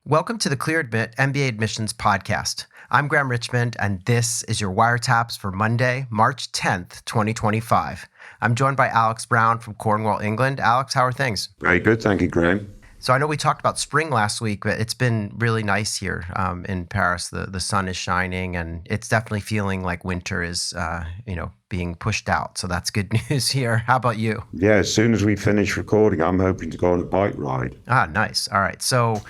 Welcome to the Clear Admit MBA Admissions Podcast. I'm Graham Richmond, and this is your wiretaps for Monday, March 10th, 2025. I'm joined by Alex Brown from Cornwall, England. Alex, how are things? Very good. Thank you, Graham. So I know we talked about spring last week, but it's been really nice here in Paris. The sun is shining, and it's definitely feeling like winter is, being pushed out. So that's good news here. How about you? Yeah, as soon as we finish recording, I'm hoping to go on a bike ride. Ah, nice. All right. So,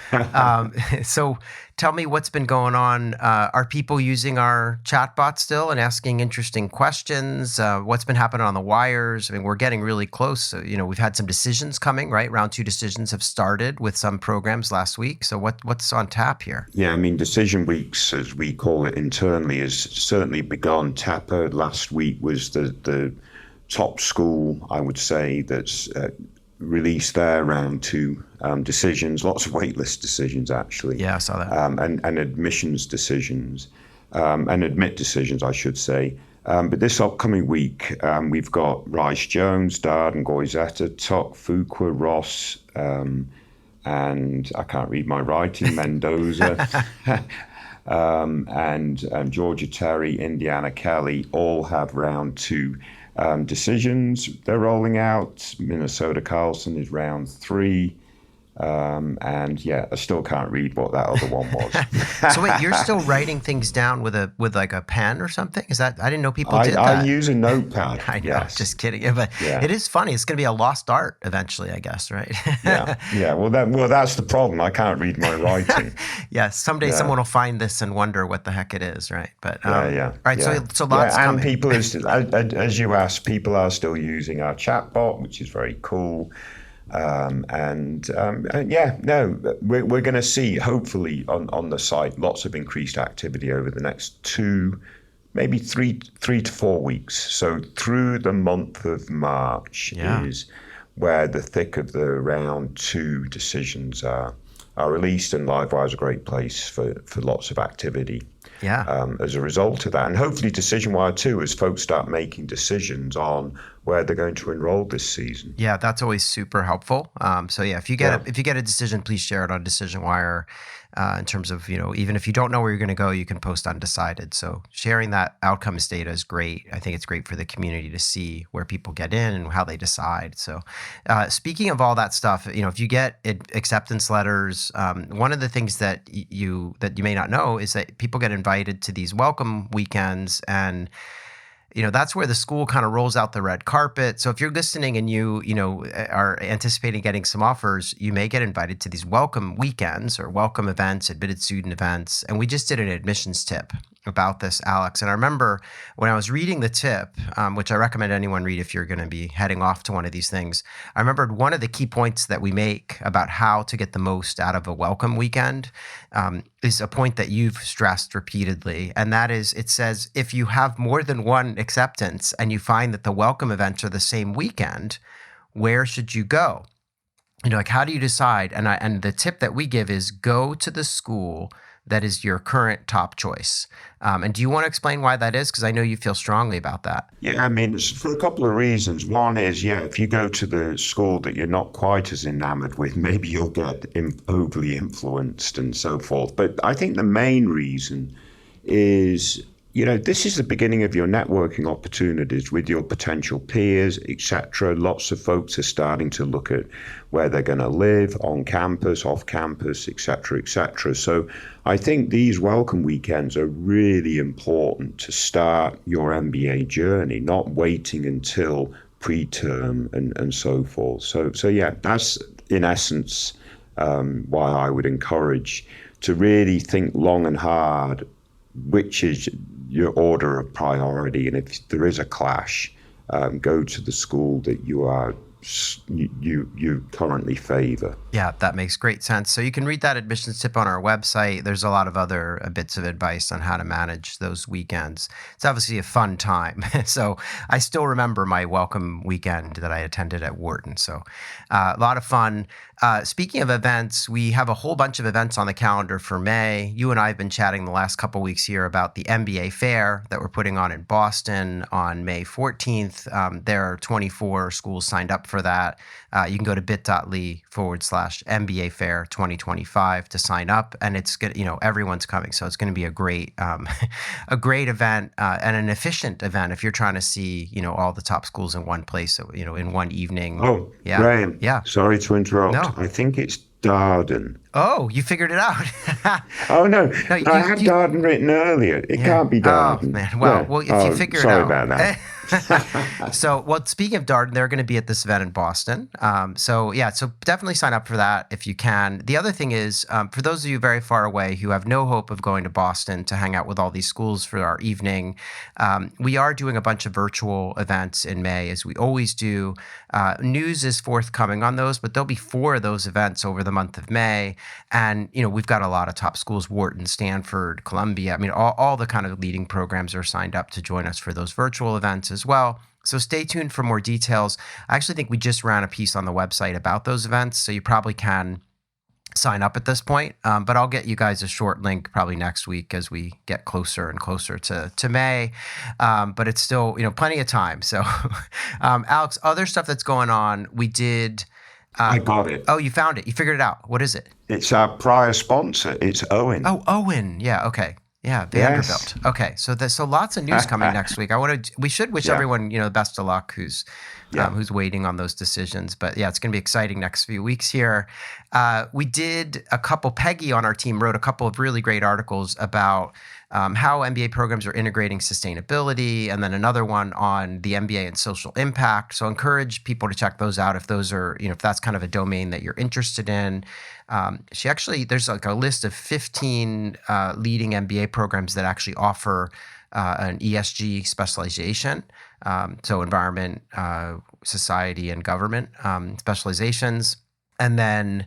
so tell me what's been going on. Are people using our chatbot still and asking interesting questions? What's been happening on the wires? I mean, we're getting really close. So, we've had some decisions coming, right? Round 2 decisions have started with some programs last week. So what's on tap here? Yeah, I mean, decision weeks, as we call it internally, has certainly begun. Tepper last week was the top school, I would say, that's released their round 2 decisions, lots of waitlist decisions, actually. Yeah, I saw that. And admissions decisions, and admit decisions, I should say. But this upcoming week, we've got Rice Jones, Darden, Goizueta, Tuck, Fuqua, Ross, and I can't read my writing, Mendoza, and Georgia Terry, Indiana Kelley, all have round 2 decisions they're rolling out. Minnesota Carlson is round 3. And yeah, I still can't read what that other one was. So wait, you're still writing things down with like a pen or something? Is that, I didn't know people did that. I use a notepad. I know, yes. Just kidding. But yeah. It is funny. It's going to be a lost art eventually, I guess, right? Yeah. Well, that's the problem. I can't read my writing. Yes. Someday someone will find this and wonder what the heck it is, right? But All right. So lots coming. And people, as you asked, people are still using our chatbot, which is very cool. We're going to see, hopefully, on the site, lots of increased activity over the next 2, maybe 3 to 4 weeks. So through the month of March is where the thick of the round 2 decisions are released, and Livewire is a great place for lots of activity. As a result of that, and hopefully DecisionWire too, as folks start making decisions on where they're going to enroll this season. Yeah, that's always super helpful. If you get a decision, please share it on DecisionWire. In terms of, even if you don't know where you're going to go, you can post undecided. So sharing that outcomes data is great. I think it's great for the community to see where people get in and how they decide. So speaking of all that stuff, if you get acceptance letters, one of the things that you may not know is that people get invited to these welcome weekends, and that's where the school kind of rolls out the red carpet. So if you're listening and you are anticipating getting some offers, you may get invited to these welcome weekends or welcome events, admitted student events. And we just did an admissions tip about this, Alex. And I remember when I was reading the tip, which I recommend anyone read if you're going to be heading off to one of these things, I remembered one of the key points that we make about how to get the most out of a welcome weekend is a point that you've stressed repeatedly. And that is, it says, if you have more than one acceptance and you find that the welcome events are the same weekend, where should you go? How do you decide? And the tip that we give is go to the school that is your current top choice. And do you want to explain why that is? Because I know you feel strongly about that. Yeah, I mean, it's for a couple of reasons. One is, if you go to the school that you're not quite as enamored with, maybe you'll get overly influenced and so forth. But I think the main reason is, this is the beginning of your networking opportunities with your potential peers, etc. Lots of folks are starting to look at where they're going to live, on campus, off campus, etc., etc. So I think these welcome weekends are really important to start your MBA journey, not waiting until preterm and so forth. So that's in essence why I would encourage to really think long and hard which is your order of priority, and if there is a clash, go to the school that you currently favor. Yeah, that makes great sense. So you can read that admissions tip on our website. There's a lot of other bits of advice on how to manage those weekends. It's obviously a fun time. So I still remember my welcome weekend that I attended at Wharton. So a lot of fun. Speaking of events, we have a whole bunch of events on the calendar for May. You and I have been chatting the last couple of weeks here about the MBA Fair that we're putting on in Boston on May 14th. There are 24 schools signed up for that. You can go to bit.ly/MBA Fair 2025 to sign up, and it's good. Everyone's coming, so it's going to be a great, a great event and an efficient event if you're trying to see, all the top schools in one place. So, in one evening. Oh, yeah, Graham. yeah. Sorry to interrupt. No. I think it's Darden. Oh, you figured it out. Oh, no. I had Darden written earlier. It can't be Darden. Oh, man. Well, if you figure it out. Sorry about that. So, speaking of Darden, they're going to be at this event in Boston. So definitely sign up for that if you can. The other thing is, for those of you very far away who have no hope of going to Boston to hang out with all these schools for our evening, we are doing a bunch of virtual events in May, as we always do. News is forthcoming on those, but there'll be 4 of those events over the month of May. And, we've got a lot of top schools, Wharton, Stanford, Columbia. I mean, all the kind of leading programs are signed up to join us for those virtual events as well. So stay tuned for more details. I actually think we just ran a piece on the website about those events, so you probably can sign up at this point. But I'll get you guys a short link probably next week as we get closer and closer to May. But it's still, plenty of time. So, Alex, other stuff that's going on, we did... I got it. Oh, you found it. You figured it out. What is it? It's our prior sponsor. It's Owen. Oh, Owen. Yeah. Okay. Yeah. Vanderbilt. Yes. Okay. So lots of news coming next week. We should wish everyone, the best of luck who's waiting on those decisions. But yeah, it's going to be exciting next few weeks here. We did Peggy on our team wrote a couple of really great articles about how MBA programs are integrating sustainability, and then another one on the MBA and social impact. So I encourage people to check those out if those are, if that's kind of a domain that you're interested in. There's like a list of 15 leading MBA programs that actually offer an ESG specialization. So environment, society, and government specializations. And then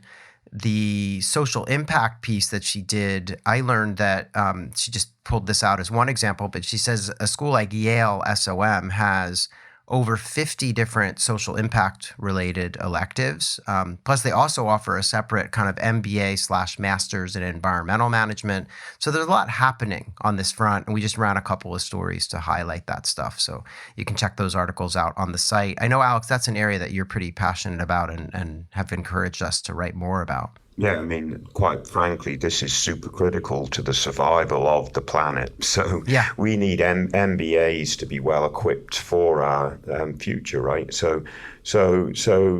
the social impact piece that she did, I learned that she just pulled this out as one example, but she says a school like Yale SOM has over 50 different social impact related electives. Plus they also offer a separate kind of MBA/master's in environmental management. So there's a lot happening on this front. And we just ran a couple of stories to highlight that stuff. So you can check those articles out on the site. I know, Alex, that's an area that you're pretty passionate about and have encouraged us to write more about. Yeah, I mean, quite frankly, this is super critical to the survival of the planet. So we need MBAs to be well equipped for our future, right? So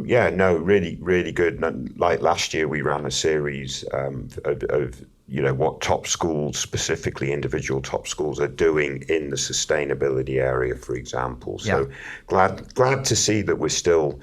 yeah, no, really, really good. Like last year, we ran a series of what top schools, specifically individual top schools, are doing in the sustainability area, for example. So glad to see that we're still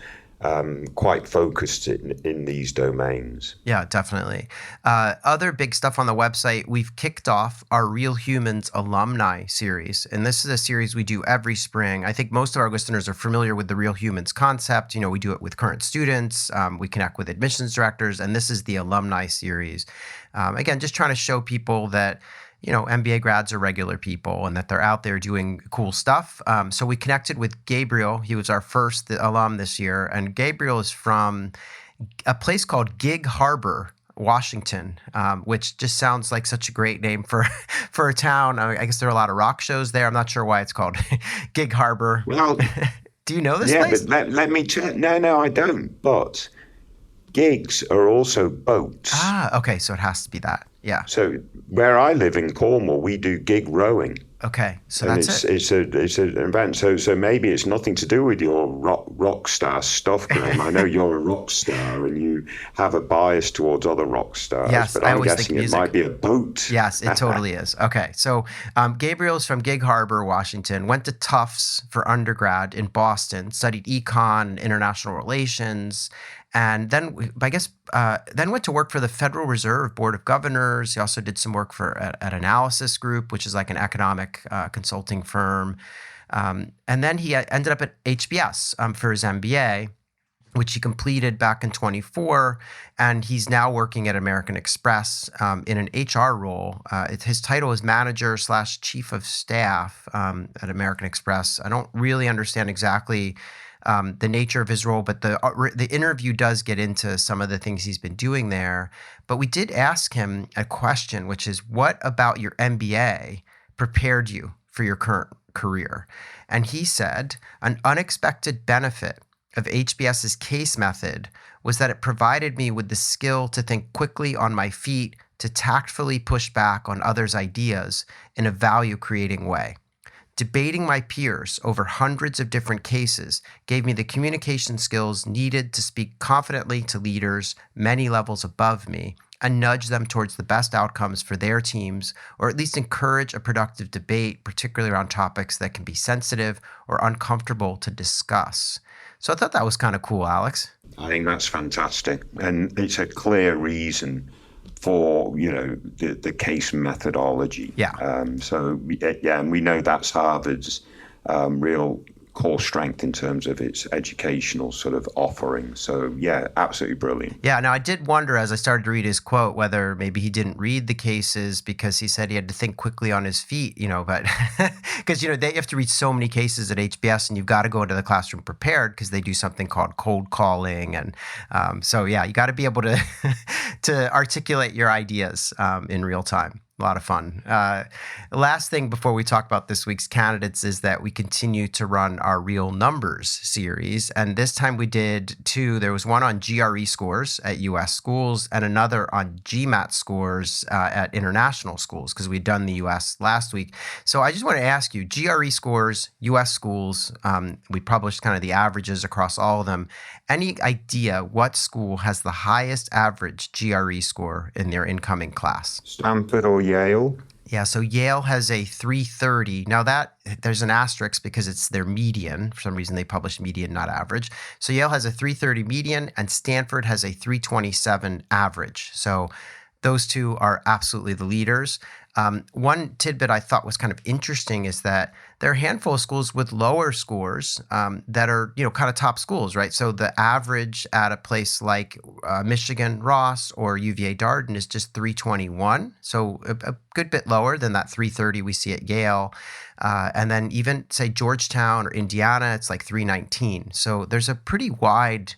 quite focused in these domains. Yeah, definitely. Other big stuff on the website, we've kicked off our Real Humans Alumni series. And this is a series we do every spring. I think most of our listeners are familiar with the Real Humans concept. We do it with current students. We connect with admissions directors. And this is the Alumni series. Again, just trying to show people that MBA grads are regular people and that they're out there doing cool stuff. So we connected with Gabriel. He was our first alum this year. And Gabriel is from a place called Gig Harbor, Washington, which just sounds like such a great name for a town. I guess there are a lot of rock shows there. I'm not sure why it's called Gig Harbor. Well, do you know this place? Yeah, but let me check. No, I don't. But gigs are also boats. Okay. So it has to be that. Yeah. So where I live in Cornwall, we do gig rowing. Okay, so and that's it's an event. So maybe it's nothing to do with your rock star stuff, Graham. I know you're a rock star and you have a bias towards other rock stars. Yes, but I I'm always guessing think it might be a boat. Yes, it totally is. Okay, so Gabriel's from Gig Harbor, Washington. Went to Tufts for undergrad in Boston. Studied econ, international relations. And then, then went to work for the Federal Reserve Board of Governors. He also did some work for at Analysis Group, which is like an economic consulting firm. And then he ended up at HBS for his MBA, which he completed back in 24. And he's now working at American Express in an HR role. His title is manager/chief of staff at American Express. I don't really understand exactly the nature of his role, but the interview does get into some of the things he's been doing there. But we did ask him a question, which is, what about your MBA prepared you for your current career? And he said, an unexpected benefit of HBS's case method was that it provided me with the skill to think quickly on my feet, to tactfully push back on others' ideas in a value-creating way. Debating my peers over hundreds of different cases gave me the communication skills needed to speak confidently to leaders many levels above me and nudge them towards the best outcomes for their teams, or at least encourage a productive debate, particularly around topics that can be sensitive or uncomfortable to discuss. So I thought that was kind of cool, Alex. I think that's fantastic. And it's a clear reason for, the case methodology. Yeah. And we know that's Harvard's real core strength in terms of its educational sort of offering. So yeah, absolutely brilliant. Yeah. Now I did wonder as I started to read his quote whether maybe he didn't read the cases because he said he had to think quickly on his feet, but because, they have to read so many cases at HBS and you've got to go into the classroom prepared because they do something called cold calling. And so, yeah, you got to be able to, to articulate your ideas in real time. A lot of fun. Last thing before we talk about this week's candidates is that we continue to run our Real Numbers series. And this time we did two. There was one on GRE scores at U.S. schools and another on GMAT scores at international schools because we'd done the U.S. last week. So I just want to ask you, GRE scores, U.S. schools, we published kind of the averages across all of them. Any idea what school has the highest average GRE score in their incoming class? Stanford or Yale? Yeah, so Yale has a 330. Now there's an asterisk because it's their median. For some reason, they publish median, not average. So Yale has a 330 median and Stanford has a 327 average. So those two are absolutely the leaders. One tidbit I thought was kind of interesting is that there are a handful of schools with lower scores that are, kind of top schools, right? So the average at a place like Michigan Ross or UVA Darden is just 321. So a good bit lower than that 330 we see at Yale. And then even say Georgetown or Indiana, it's like 319. So there's a pretty wide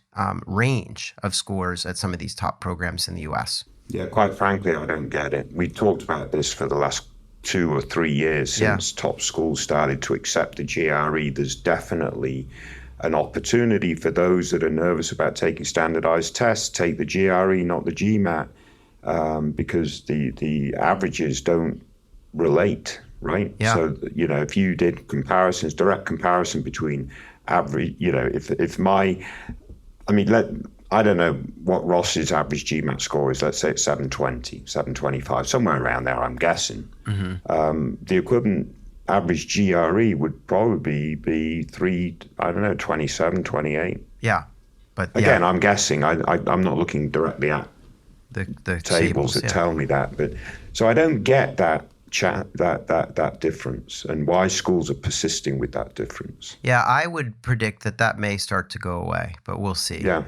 range of scores at some of these top programs in the U.S. Yeah, quite frankly, I don't get it. We talked about this for the last 2 or 3 years since top schools started to accept the GRE. There's definitely an opportunity for those that are nervous about taking standardized tests, take the GRE, not the GMAT, because the averages don't relate, right? Yeah. So, if you did comparisons, direct comparison between average, I don't know what Ross's average GMAT score is. Let's say it's 720, 725, somewhere around there, I'm guessing. Mm-hmm. The equivalent average GRE would probably be 27, 28. Yeah. But again, I'm guessing. I'm not looking directly at the tables that tell me that. But so I don't get that difference and why schools are persisting with that difference. Yeah, I would predict that may start to go away, but we'll see. Yeah.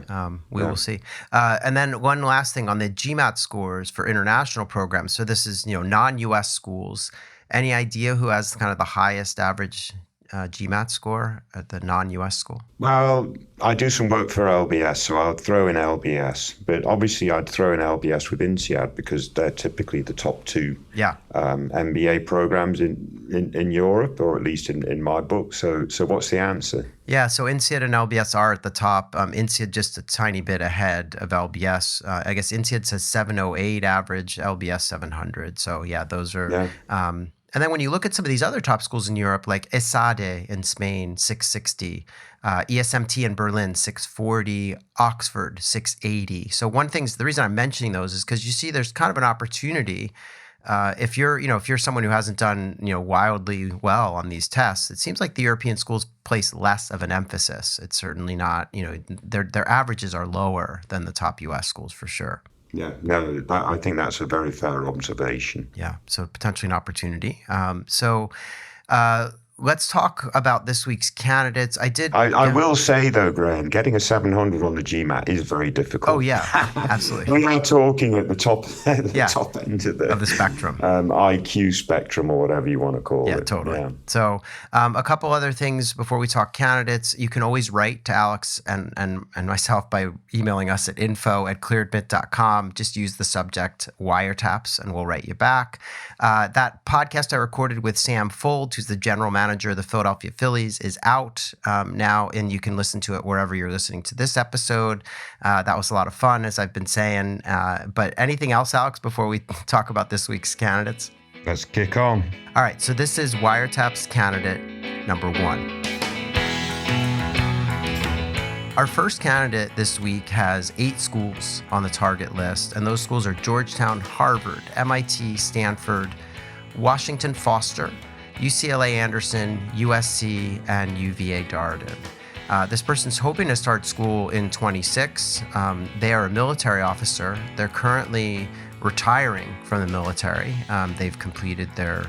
We will see. And then one last thing on the GMAT scores for international programs. So this is, non-US schools. Any idea who has kind of the highest average GMAT score at the non-US school? Well, I do some work for LBS, so I'll throw in LBS. But obviously, I'd throw in LBS with INSEAD because they're typically the top two MBA programs in Europe, or at least in my book. So what's the answer? Yeah, so INSEAD and LBS are at the top. INSEAD just a tiny bit ahead of LBS. I guess INSEAD says 708 average, LBS 700. So yeah, those are... Yeah. And then when you look at some of these other top schools in Europe, like ESADE in Spain, 660, ESMT in Berlin, 640, Oxford, 680. So the reason I'm mentioning those is because you see there's kind of an opportunity. If you're someone who hasn't done, wildly well on these tests, it seems like the European schools place less of an emphasis. It's certainly not, their averages are lower than the top US schools for sure. Yeah, no, I think that's a very fair observation. Yeah, so potentially an opportunity. Let's talk about this week's candidates. I will say, though, Graham, getting a 700 on the GMAT is very difficult. Oh, yeah, absolutely. We are talking at the top end of the spectrum. IQ spectrum or whatever you want to call it. Yeah, totally. So a couple other things before we talk candidates. You can always write to Alex and myself by emailing us at info@clearadmit.com. Just use the subject wiretaps and we'll write you back. That podcast I recorded with Sam Fold, who's the general manager manager of the Philadelphia Phillies, is out now, and you can listen to it wherever you're listening to this episode. That was a lot of fun, as I've been saying. But anything else, Alex, before we talk about this week's candidates? Let's kick on. All right, so this is Wiretap's candidate number 1. Our first candidate this week has 8 schools on the target list, and those schools are Georgetown, Harvard, MIT, Stanford, Washington Foster, UCLA Anderson, USC, and UVA Darden. This person's hoping to start school in 26. They are a military officer. They're currently retiring from the military. They've completed their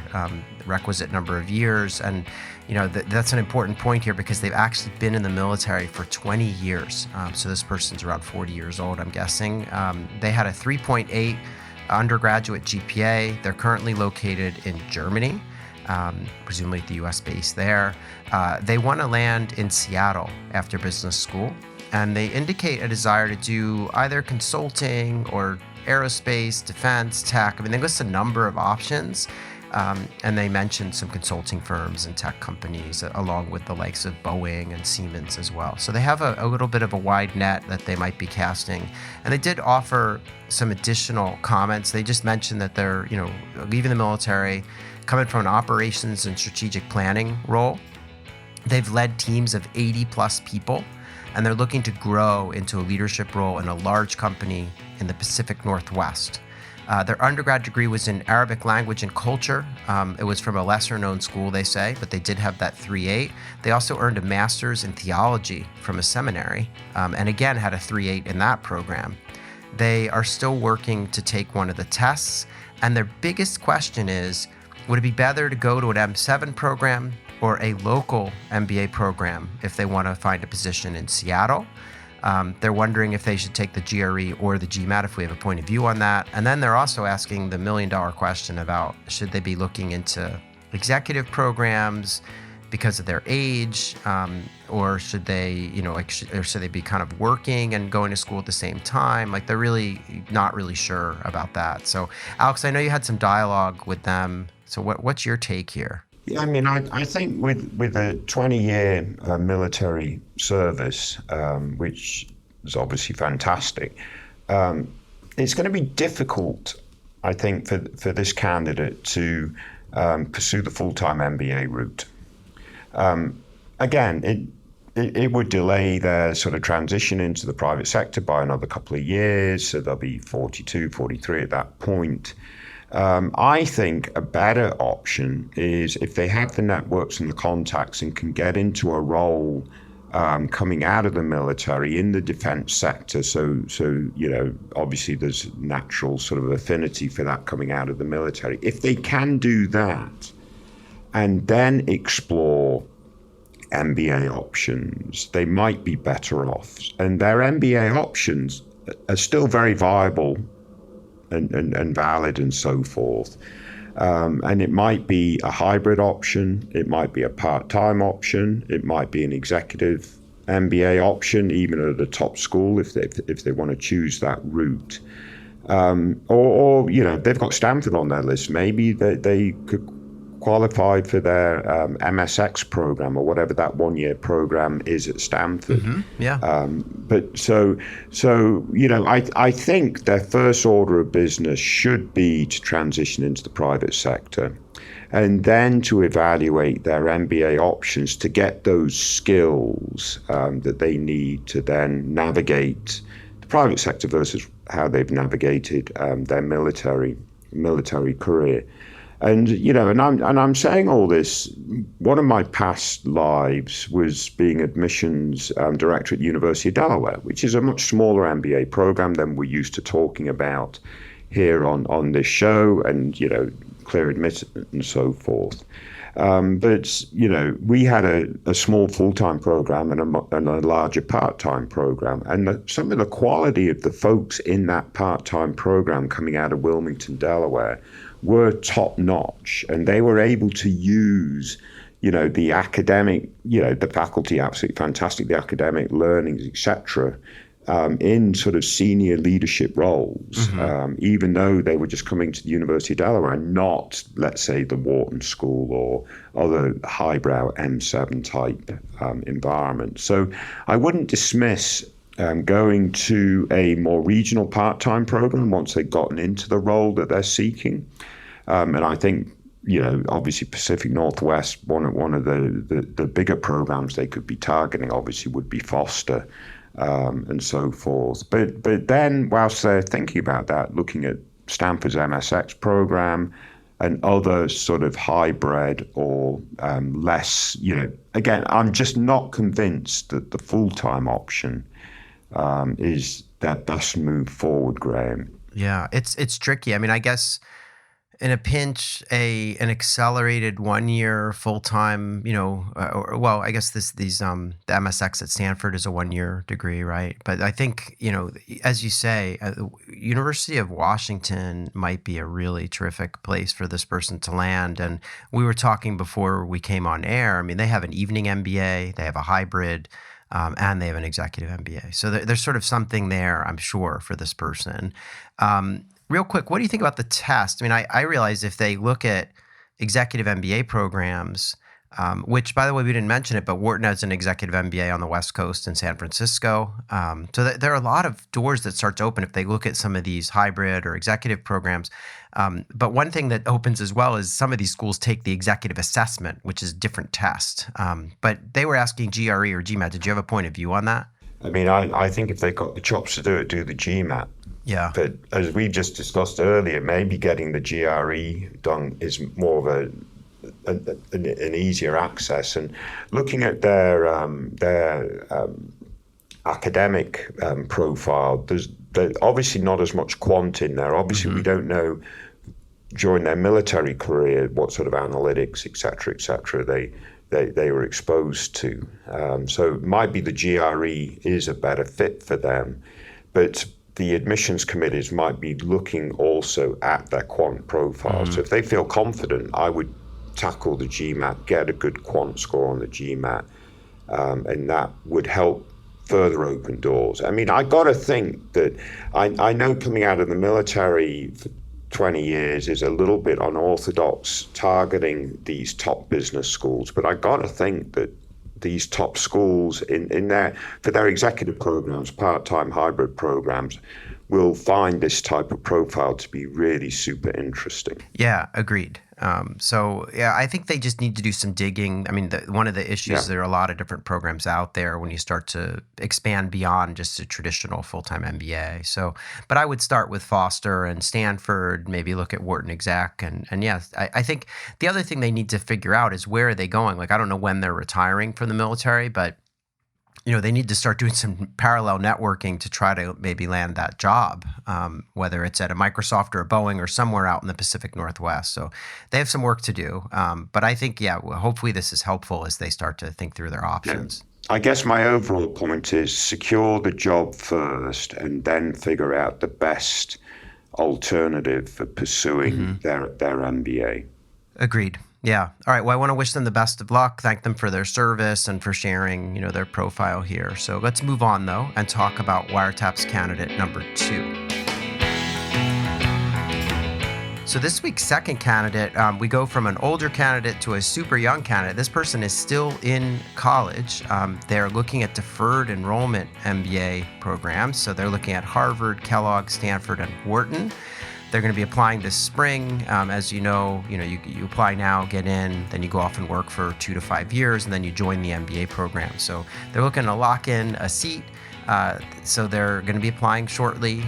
requisite number of years, and that's an important point here because they've actually been in the military for 20 years. So this person's around 40 years old, I'm guessing. They had a 3.8 undergraduate GPA. They're currently located in Germany, presumably at the U.S. base there. They want to land in Seattle after business school, and they indicate a desire to do either consulting or aerospace, defense, tech. I mean, they list a number of options. And they mentioned some consulting firms and tech companies along with the likes of Boeing and Siemens as well. So they have a little bit of a wide net that they might be casting. And they did offer some additional comments. They just mentioned that they're, leaving the military, coming from an operations and strategic planning role. They've led teams of 80 plus people, and they're looking to grow into a leadership role in a large company in the Pacific Northwest. Their undergrad degree was in Arabic language and culture. It was from a lesser-known school, they say, but they did have that 3.8. They also earned a master's in theology from a seminary, and again had a 3.8 in that program. They are still working to take one of the tests, and their biggest question is, would it be better to go to an M7 program or a local MBA program if they want to find a position in Seattle? They're wondering if they should take the GRE or the GMAT, if we have a point of view on that. And then they're also asking the million-dollar question about should they be looking into executive programs because of their age, or should they, or should they be kind of working and going to school at the same time? Like, they're really not really sure about that. So, Alex, I know you had some dialogue with them. So what's your take here? Yeah, I mean, I think with a 20-year military service, which is obviously fantastic, it's going to be difficult, I think, for this candidate to pursue the full-time MBA route. Again, it would delay their sort of transition into the private sector by another couple of years, so they'll be 42, 43 at that point. I think a better option is if they have the networks and the contacts and can get into a role coming out of the military in the defense sector. So obviously there's natural sort of affinity for that coming out of the military. If they can do that and then explore MBA options, they might be better off. And their MBA options are still very viable and valid and so forth. And it might be a hybrid option, it might be a part-time option, it might be an executive MBA option, even at a top school if they want to choose that route. Or they've got Stanford on their list. Maybe they could qualify for their MSX program or whatever that 1-year program is at Stanford. Mm-hmm. Yeah. But so I think their first order of business should be to transition into the private sector, and then to evaluate their MBA options to get those skills that they need to then navigate the private sector versus how they've navigated their military career. And I'm saying all this. One of my past lives was being admissions director at the University of Delaware, which is a much smaller MBA program than we're used to talking about here on this show, and clear admittance and so forth. But we had a small full-time program and a larger part-time program, and some of the quality of the folks in that part-time program coming out of Wilmington, Delaware, were top-notch, and they were able to use, the academic, the faculty, absolutely fantastic, the academic learnings, etc., in sort of senior leadership roles, even though they were just coming to the University of Delaware, not, let's say, the Wharton School or other highbrow M7 type environment. So I wouldn't dismiss going to a more regional part-time program once they've gotten into the role that they're seeking. And I think, obviously Pacific Northwest, one of the bigger programs they could be targeting obviously would be Foster and so forth. But then whilst they're thinking about that, looking at Stanford's MSX program and other sort of hybrid or less, again, I'm just not convinced that the full-time option is that best move forward, Graham. Yeah, it's tricky. I mean, I guess in a pinch, an accelerated 1 year full time, I guess the MSX at Stanford is a 1 year degree, right? But I think, as you say, University of Washington might be a really terrific place for this person to land. And we were talking before we came on air. I mean, they have an evening MBA, they have a hybrid, and they have an executive MBA. So there's sort of something there, I'm sure, for this person. Real quick, what do you think about the test? I mean, I realize if they look at executive MBA programs, which, by the way, we didn't mention it, but Wharton has an executive MBA on the West Coast in San Francisco. So there are a lot of doors that start to open if they look at some of these hybrid or executive programs. But one thing that opens as well is some of these schools take the executive assessment, which is a different test. But they were asking GRE or GMAT. Did you have a point of view on that? I mean, I think if they've got the chops to do it, do the GMAT. Yeah. But as we just discussed earlier, maybe getting the GRE done is more of an easier access. And looking at their academic profile, there's obviously not as much quant in there. Obviously, we don't know during their military career what sort of analytics, et cetera, they were exposed to. So it might be the GRE is a better fit for them. But the admissions committees might be looking also at their quant profile. So if they feel confident, I would tackle the GMAT, get a good quant score on the GMAT, and that would help further open doors. I mean, I got to think that I know coming out of the military for 20 years is a little bit unorthodox targeting these top business schools, but I got to think that these top schools for their executive programs, part-time hybrid programs, will find this type of profile to be really super interesting. Yeah, agreed. I think they just need to do some digging. I mean, one of the issues, there are a lot of different programs out there when you start to expand beyond just a traditional full-time MBA. So, but I would start with Foster and Stanford, maybe look at Wharton Exec. And yes, I think the other thing they need to figure out is where are they going? Like, I don't know when they're retiring from the military, but they need to start doing some parallel networking to try to maybe land that job, whether it's at a Microsoft or a Boeing or somewhere out in the Pacific Northwest. So they have some work to do. But I think, hopefully this is helpful as they start to think through their options. I guess my overall point is secure the job first and then figure out the best alternative for pursuing their MBA. Agreed. Yeah. All right. Well, I want to wish them the best of luck. Thank them for their service and for sharing, their profile here. So let's move on, though, and talk about Wiretap's candidate number 2. So this week's second candidate, we go from an older candidate to a super young candidate. This person is still in college. They're looking at deferred enrollment MBA programs. So they're looking at Harvard, Kellogg, Stanford, and Wharton. They're going to be applying this spring. As you know, you apply now, get in, then you go off and work for 2 to 5 years, and then you join the MBA program. So they're looking to lock in a seat. So they're going to be applying shortly.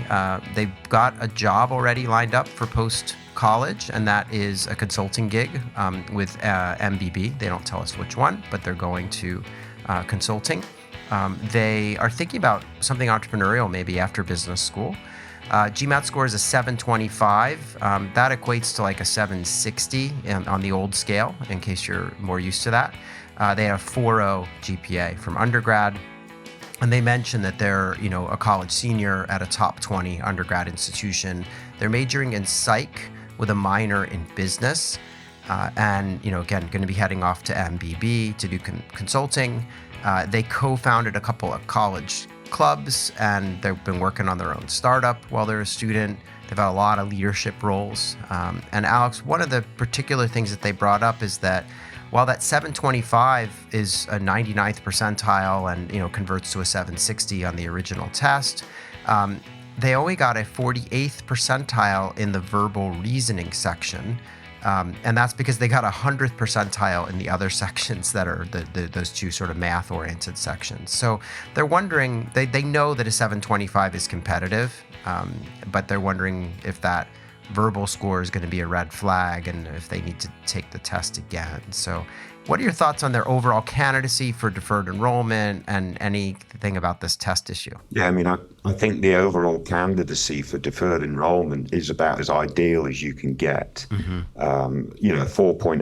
They've got a job already lined up for post-college, and that is a consulting gig with MBB. They don't tell us which one, but they're going to consulting. They are thinking about something entrepreneurial maybe after business school. GMAT score is a 725. That equates to like a 760 on the old scale, in case you're more used to that. They have 4.0 GPA from undergrad. And they mentioned that they're, a college senior at a top 20 undergrad institution. They're majoring in psych with a minor in business. And, again, going to be heading off to MBB to do consulting. They co-founded a couple of college clubs, and they've been working on their own startup while they're a student. They've had a lot of leadership roles. And Alex, one of the particular things that they brought up is that while that 725 is a 99th percentile and converts to a 760 on the original test, they only got a 48th percentile in the verbal reasoning section. And that's because they got a 100th percentile in the other sections that are those two sort of math-oriented sections. So they're wondering, they know that a 725 is competitive, but they're wondering if that verbal score is going to be a red flag and if they need to take the test again. So what are your thoughts on their overall candidacy for deferred enrollment and anything about this test issue? Yeah, I mean, I think the overall candidacy for deferred enrollment is about as ideal as you can get. 4.0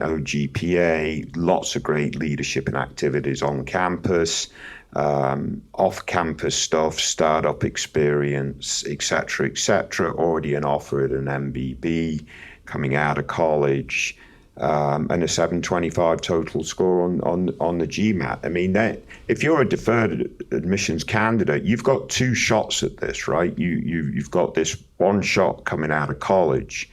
GPA, lots of great leadership and activities on campus, off-campus stuff, startup experience, et cetera, already an offer at an MBB, coming out of college, and a 725 total score on the GMAT. I mean, if you're a deferred admissions candidate, you've got two shots at this, right? You've got this one shot coming out of college,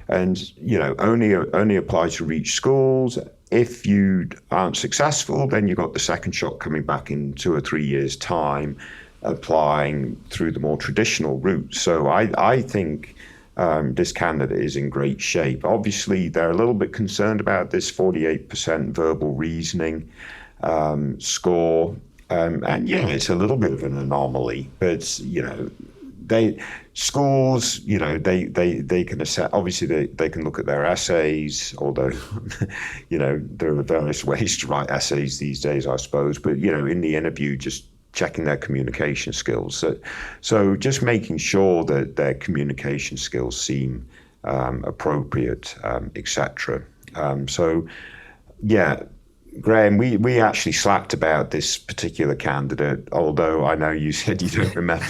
and only applies to reach schools. If you aren't successful, then you've got the second shot coming back in 2 or 3 years' time, applying through the more traditional route. So I think this candidate is in great shape. Obviously, they're a little bit concerned about this 48% verbal reasoning score. And yeah, it's a little bit of an anomaly, but schools, they can assess. Obviously, they can look at their essays, although there are various ways to write essays these days, I suppose. But in the interview, just checking their communication skills. So just making sure that their communication skills seem appropriate, etc. So yeah. Graham, we actually slacked about this particular candidate, although I know you said you don't remember.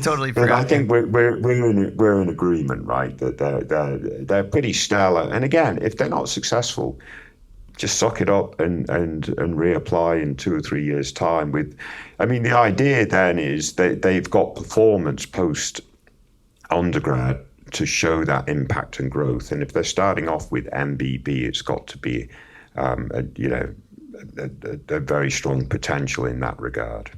Totally but forgot. I think we're in agreement, right? That they're pretty stellar. And again, if they're not successful, just suck it up and reapply in 2 or 3 years' time. The idea then is that they've got performance post undergrad to show that impact and growth. And if they're starting off with MBB, it's got to be a very strong potential in that regard.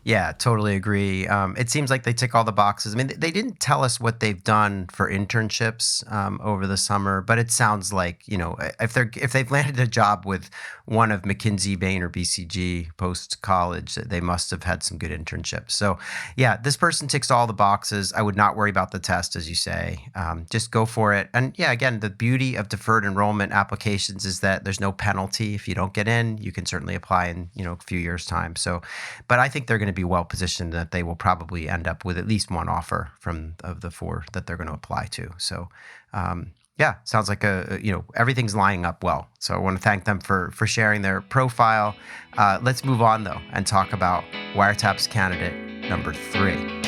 Yeah, totally agree. It seems like they tick all the boxes. I mean, they didn't tell us what they've done for internships over the summer, but it sounds like, if they've landed a job with one of McKinsey, Bain, or BCG post college, they must have had some good internships. So, yeah, this person ticks all the boxes. I would not worry about the test, as you say. Just go for it. And yeah, again, the beauty of deferred enrollment applications is that there's no penalty if you don't get in. You can certainly apply in a few years' time. So, but I think they're going to be well positioned that they will probably end up with at least one offer of the 4 that they're going to apply to. So, yeah, sounds like everything's lining up well. So I want to thank them for sharing their profile. Let's move on though and talk about Wiretap's candidate number 3.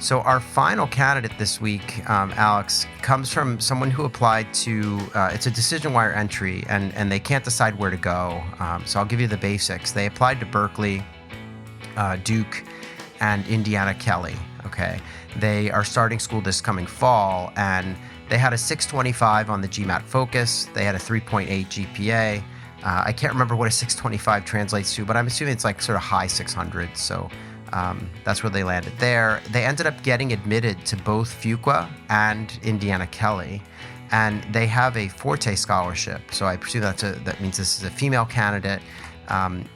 So our final candidate this week, Alex, comes from someone who applied to, it's a decision wire entry, and they can't decide where to go. So I'll give you the basics. They applied to Berkeley, Duke, and Indiana Kelley, okay? They are starting school this coming fall, and they had a 625 on the GMAT Focus. They had a 3.8 GPA. I can't remember what a 625 translates to, but I'm assuming it's like sort of high 600s. So that's where they landed there. They ended up getting admitted to both Fuqua and Indiana Kelley, and they have a Forte scholarship. So I presume that means this is a female candidate.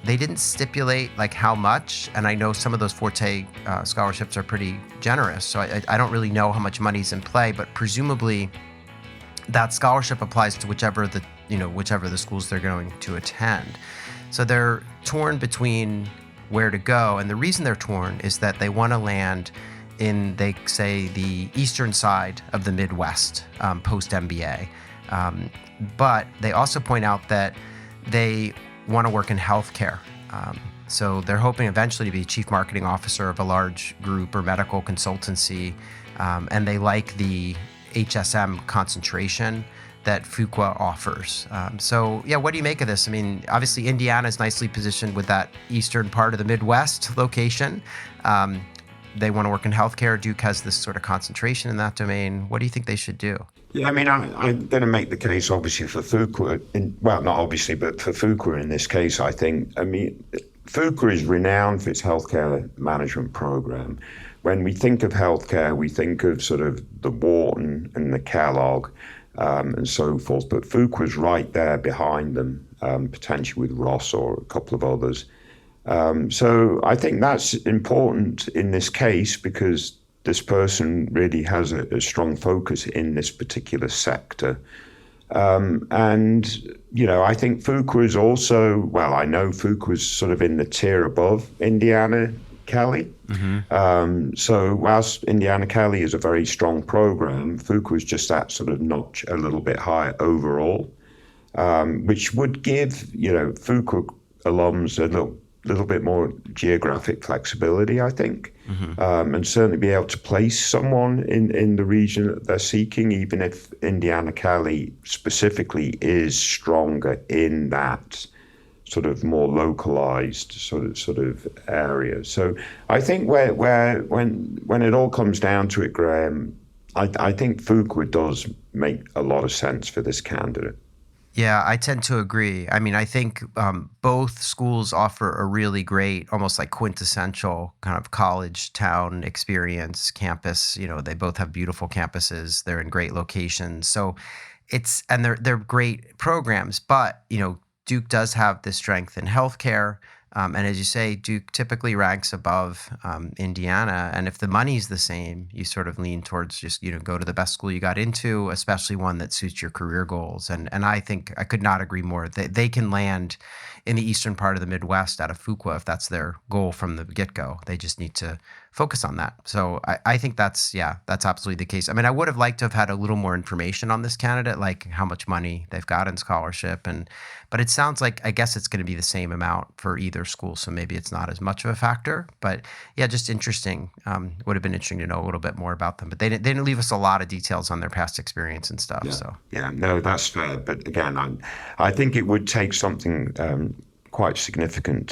They didn't stipulate like how much, and I know some of those Forte scholarships are pretty generous. So I don't really know how much money's in play, but presumably that scholarship applies to whichever the schools they're going to attend. So they're torn between where to go, and the reason they're torn is that they want to land in, they say, the eastern side of the Midwest post MBA, but they also point out that they want to work in healthcare. So they're hoping eventually to be chief marketing officer of a large group or medical consultancy, and they like the HSM concentration. that Fuqua offers. So yeah, what do you make of this? I mean, obviously Indiana is nicely positioned with that eastern part of the Midwest location. They want to work in healthcare. Duke has this sort of concentration in that domain. What do you think they should do? Yeah, I mean, I'm going to make the case, obviously, for Fuqua. Well, not obviously, but for Fuqua in this case, I think. I mean, Fuqua is renowned for its healthcare management program. When we think of healthcare, we think of sort of the Wharton and the Kellogg and so forth. But Fuqua's right there behind them, potentially with Ross or a couple of others. So I think that's important in this case because this person really has a strong focus in this particular sector. And, you know, I think Fuqua is also, well, I know Fuqua is sort of in the tier above Indiana Kelley. So whilst Indiana Kelley is a very strong program, Fuqua is just that sort of notch a little bit higher overall, which would give, you know, Fuqua alums a little bit more geographic flexibility, I think, and certainly be able to place someone in the region that they're seeking, even if Indiana Kelley specifically is stronger in that sort of more localized sort of area. So I think when it all comes down to it, Graham, I think Fuqua does make a lot of sense for this candidate. Yeah, I tend to agree. I mean, I think both schools offer a really great, almost like quintessential kind of college town experience, campus. You know, they both have beautiful campuses. They're in great locations. So they're great programs. But, you know, Duke does have this strength in healthcare. And as you say, Duke typically ranks above Indiana. And if the money's the same, you sort of lean towards just, you know, go to the best school you got into, especially one that suits your career goals. And I think I could not agree more. They can land in the eastern part of the Midwest out of Fuqua if that's their goal from the get-go. They just need to focus on that. So I think that's absolutely the case. I mean, I would have liked to have had a little more information on this candidate, like how much money they've got in scholarship. But it sounds like, I guess it's going to be the same amount for either school. So maybe it's not as much of a factor. But yeah, just interesting. Would have been interesting to know a little bit more about them. But they didn't leave us a lot of details on their past experience and stuff. Yeah, no, that's fair. But again, I think it would take something quite significant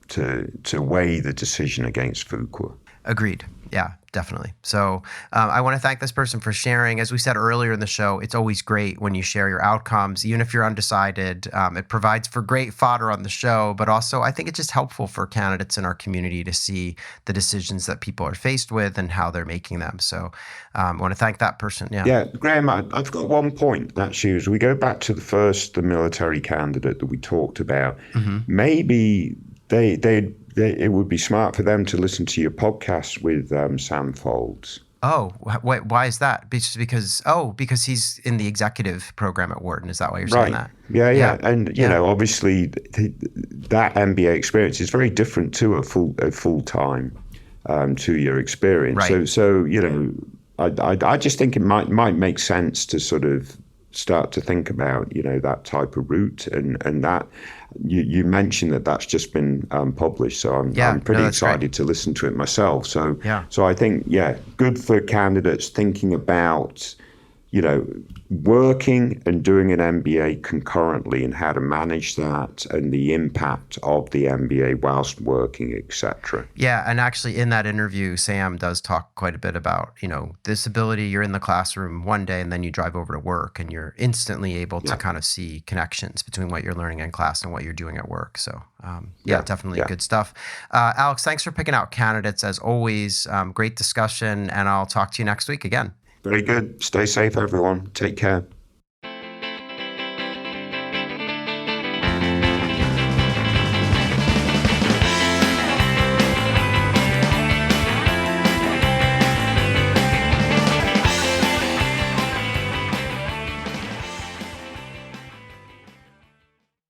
to weigh the decision against Fuqua. Agreed. Yeah, definitely. So I want to thank this person for sharing. As we said earlier in the show, it's always great when you share your outcomes, even if you're undecided. It provides for great fodder on the show, but also I think it's just helpful for candidates in our community to see the decisions that people are faced with and how they're making them. So I want to thank that person. Yeah, Graham, I've got one point actually. As we go back to the military candidate that we talked about, maybe it would be smart for them to listen to your podcast with Sam Folds. Oh, why is that? Because he's in the executive program at Wharton. Is that why you're saying that? Yeah. And, you know, obviously that MBA experience is very different to a full-time 2-year experience. Right. So, you know, I just think it might make sense to sort of start to think about, you know, that type of route and that you mentioned that's just been published, so I'm pretty excited to listen to it myself. So I think good for candidates thinking about, you know, working and doing an MBA concurrently and how to manage that and the impact of the MBA whilst working, etc. Yeah, and actually in that interview, Sam does talk quite a bit about, you know, this ability. You're in the classroom one day and then you drive over to work and you're instantly able to kind of see connections between what you're learning in class and what you're doing at work. So definitely good stuff. Alex, thanks for picking out candidates as always. Great discussion, and I'll talk to you next week again. Very good. Stay safe, everyone. Take care.